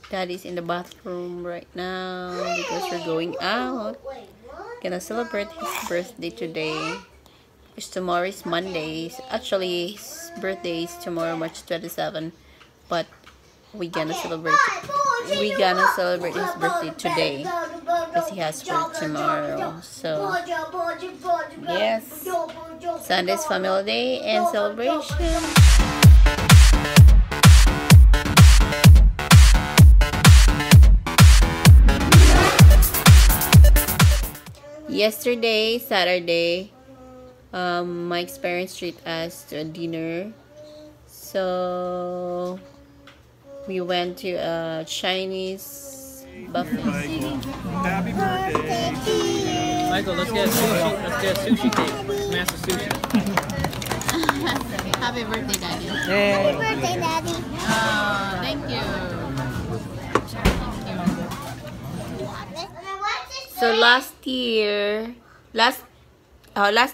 Daddy's in the bathroom right now because we're going out. Gonna celebrate his birthday today. Because tomorrow is Monday. Actually, his birthday is tomorrow, March 27. But we gonna celebrate his birthday today because he has work tomorrow. So yes, Sunday's family day and celebration. Yesterday, Saturday, Mike's parents treat us to a dinner. So we went to a Chinese buffet. Happy birthday. Michael, let's get sushi. Let's get sushi cake. Massive sushi. Happy birthday, Daddy. Hey. Happy birthday, Daddy. Thank you. So last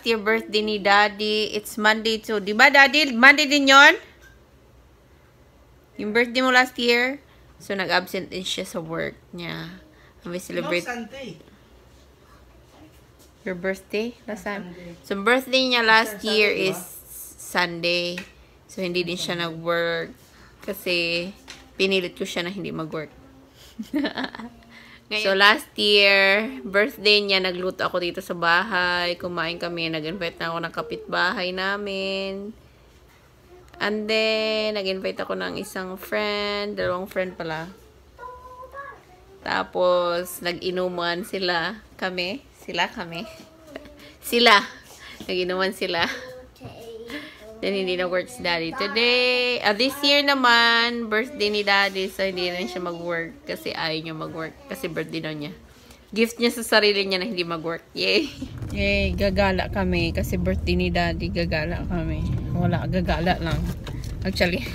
year birthday ni Daddy, it's Monday too. Di ba, Daddy? Monday din yon? Yung birthday mo last year. So nag-absent din siya sa work niya. We celebrate your birthday last time. So birthday niya last year is Sunday. So hindi din siya nag-work kasi pinilit ko siya na hindi mag-work. So last year, birthday niya, nagluto ako dito sa bahay. Kumain kami, nag-invite na ako ng kapitbahay namin. And then, nag-invite ako ng isang friend, dalawang friend pala. Tapos, nag-inuman sila. Sila. Nag-inuman sila. Then, hindi na work si Daddy today. This year naman, birthday ni Daddy. So, hindi na siya mag-work. Kasi ayaw niya mag-work. Kasi birthday daw niya. Gift niya sa sarili niya na hindi mag-work. Yay! Yay! Gagala kami. Kasi birthday ni Daddy. Gagala kami. Wala. Gagala lang. Actually,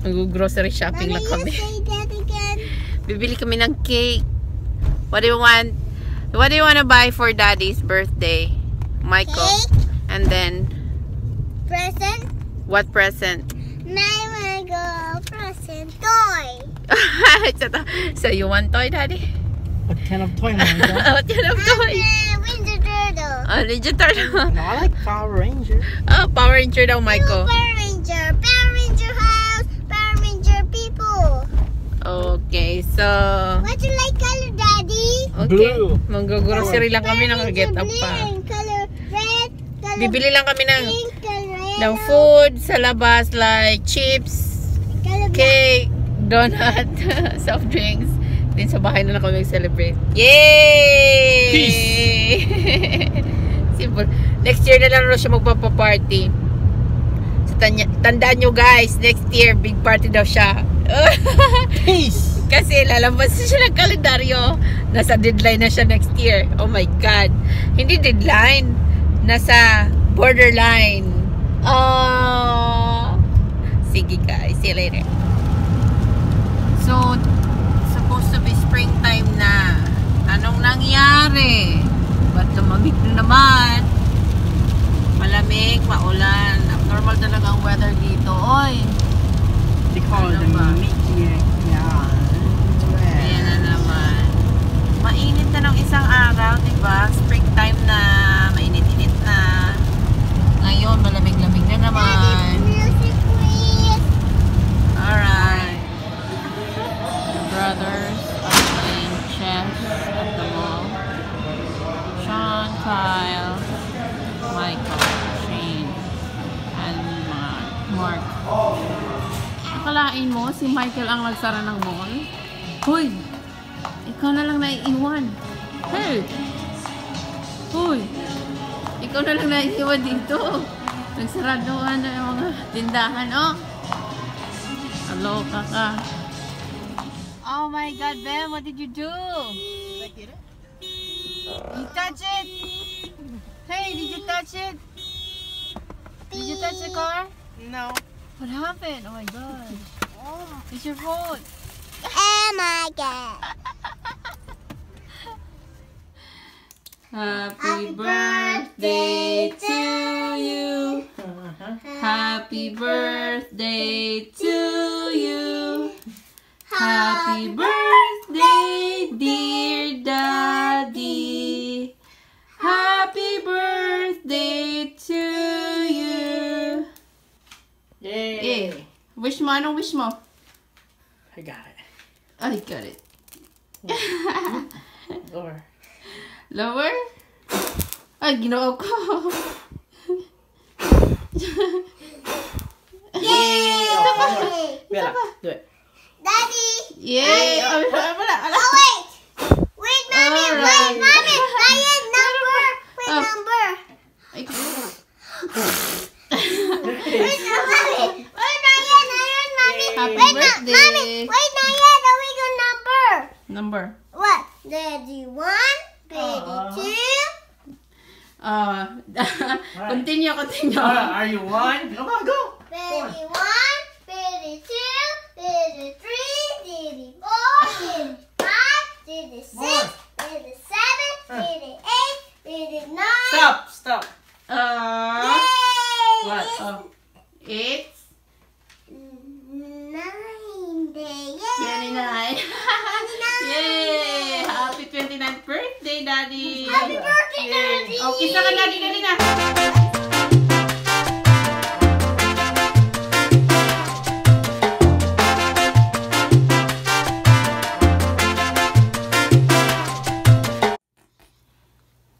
mag-grocery shopping lang kami. Bibili kami ng cake. What do you want? What do you want to buy for Daddy's birthday? Michael. Cake? And then... Present? What present? My present. Toy. So you want toy, Daddy? What kind of toy, Michael? What kind of toy? Ninja Turtle. Oh, Ninja Turtle. No, I like Power Ranger. Oh, Power Ranger daw, Michael. Power Ranger. Power Ranger house. Power Ranger people. Okay, so... What you like color, Daddy? Okay. Blue. Mag-grocery lang kami, Power naka-get Ranger up blue pa. and color red. Color Bibili lang kami ng pink. Color ng yellow. food sa labas like chips, Color black. cake, donut, soft drinks. Then sa bahay na kami mag-celebrate. Yay! Peace! Simple. Next year na lang rin siya magpapaparty. So, tandaan nyo guys, next year, big party daw siya. Peace! Kasi lalabas siya ng kalendaryo. Nasa deadline na siya next year. Oh my God. Hindi deadline. Nasa borderline. Oh. Sige guys. See you later. So, supposed to be springtime na. Anong nangyari? Ba't lumamig na naman? Malamig, maulan. Normal talaga ang weather dito. Oy. They call it Ano ba? Ayan na naman. Mainit na ng isang araw, diba? Springtime na. Mainit-init na. Ngayon, malamig-lamig na naman. Music, please. Alright. The brothers are playing chess at the mall. Sean, Kyle, Michael, Shane, and Mark. Akalain mo, si Michael ang nagsara ng mall? Hoy! Ikaw na lang naiiwan. Hey! Hoy! Ikaw na lang naiiwan dito. Nagsaraduhan na yung mga tindahan, oh! Aloka ka. Oh my God, Ben! What did you do? You touch it? Hey, did you touch it? Did you touch the car? No. What happened? Oh my God. It's your fault. Oh my God. Happy birthday to you. Happy birthday to you. Happy birthday, dear Daddy. Happy birthday to you. Yay! Wish mo, anong wish mo? I got it. I got it. Lower. Lower? Ay, ginawa ko. Yay! Bella, do it. Daddy! Yay! Oh, wala. Oh, wait! Wait, Mommy! Alright. Wait, Mommy! Ryan, number! Wait, Oh. number! Ay, Wait, Mommy! Wait, Ryan, Mommy! Happy Wait, birthday. Mommy! Wait, Ryan, are we going number? number. What? Daddy 1, Daddy 2, Continue. Are you one? Come on, go. Daddy 1, Daddy 2, Daddy 3, Daddy 4, Daddy 5, Daddy 6, Daddy 7, Daddy 8, Daddy 9. Stop. Yay! What? It's 9 day. 29. Yay! Happy 29th birthday, Daddy. Happy birthday, Daddy! Oh, kisa ka, Daddy. Dali na.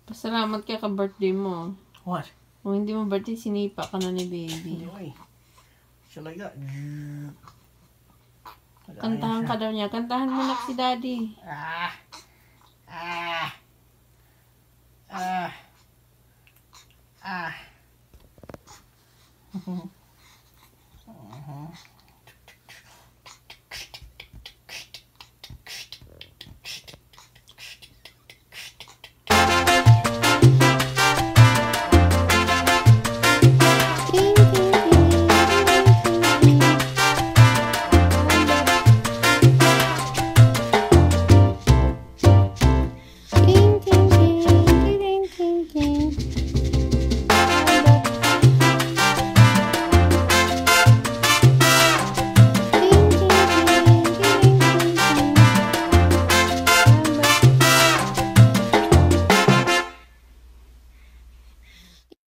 Pasalamat ka ka-birthday mo. What? Kung hindi mo birthday, sinipa ka na ni baby. Anyway. Shall I go? Kantahan ka daw niya. Kantahan mo na si Daddy. Ah.